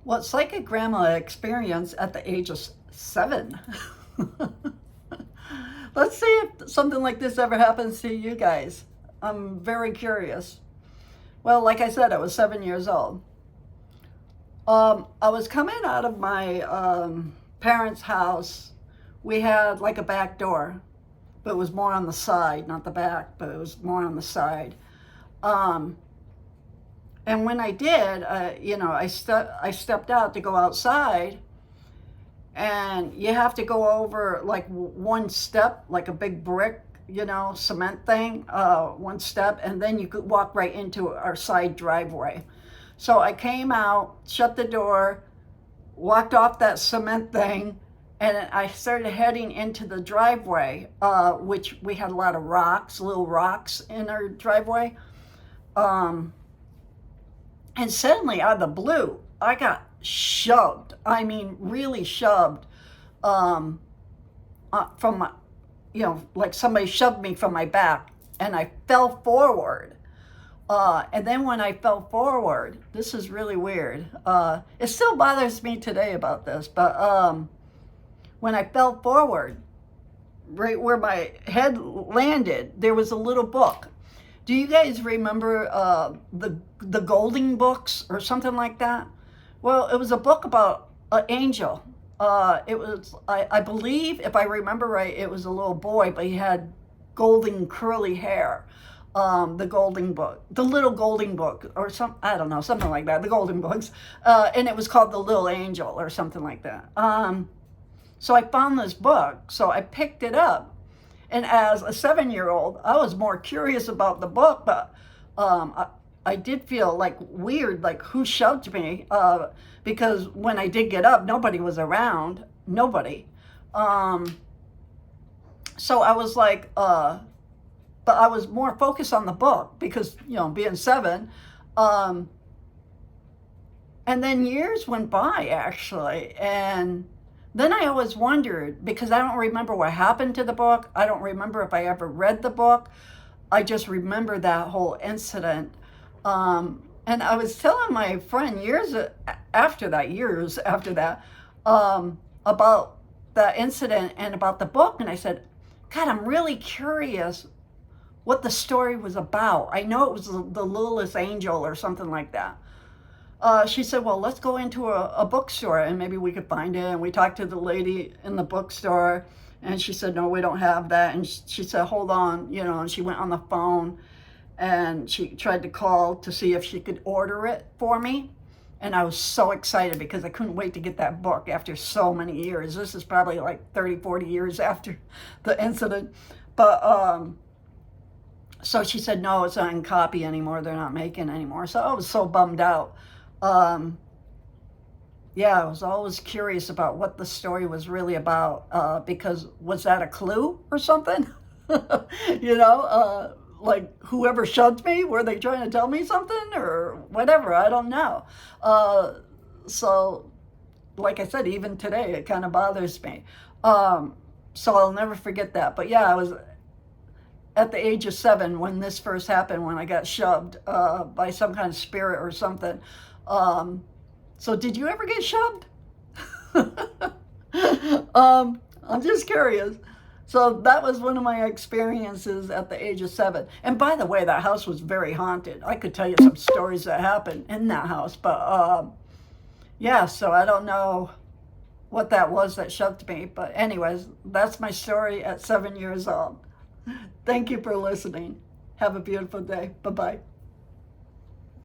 What psychic grandma experienced at the age of 7? Let's see if something like this ever happens to you guys. I'm very curious. Well, like I said, I was 7 years old. I was coming out of my parents' house. We had like a back door, but it was more on the side, not the back, but it was more on the side. Um, and when I did, I stepped out to go outside, and you have to go over like one step, like a big brick, cement thing, one step, and then you could walk right into our side driveway. So I came out, shut the door, walked off that cement thing, and I started heading into the driveway, which we had a lot of rocks, little rocks in our driveway. Um, and suddenly, out of the blue, I got shoved. I mean, really shoved, um, from my, like somebody shoved me from my back, and I fell forward. And then when I fell forward, this is really weird. It still bothers me today about this, but when I fell forward, right where my head landed, there was a little book. Do you guys remember the Golding books or something like that? Well, it was a book about an angel. It was, I believe, if I remember right, it was a little boy, but he had golden curly hair. The Golding book, the little Golding book, or I don't know, something like that, the Golden books. And it was called The Little Angel or something like that. So I found this book, so I picked it up. And as a 7-year-old, I was more curious about the book, but I did feel like weird, like who shoved me, because when I did get up, nobody was around, nobody. So I was like, but I was more focused on the book because, being 7. And then years went by, actually, and then I always wondered, because I don't remember what happened to the book. I don't remember if I ever read the book. I just remember that whole incident. And I was telling my friend years after that, about that incident and about the book. And I said, God, I'm really curious what the story was about. I know it was the littlest angel or something like that. She said, well, let's go into a bookstore and maybe we could find it. And we talked to the lady in the bookstore, and she said, no, we don't have that. And she said, hold on, and she went on the phone and she tried to call to see if she could order it for me. And I was so excited because I couldn't wait to get that book after so many years. This is probably like 30, 40 years after the incident. But so she said, no, it's not in copy anymore. They're not making anymore. So I was so bummed out. Yeah, I was always curious about what the story was really about, because was that a clue or something? Like whoever shoved me, were they trying to tell me something or whatever? I don't know. So, like I said, even today, it kind of bothers me. So I'll never forget that. But yeah, I was at the age of 7 when this first happened, when I got shoved by some kind of spirit or something. So did you ever get shoved? I'm just curious. So that was one of my experiences at the age of 7. And by the way, that house was very haunted. I could tell you some stories that happened in that house. But yeah, so I don't know what that was that shoved me. But anyways, that's my story at 7 years old. Thank you for listening. Have a beautiful day. Bye-bye.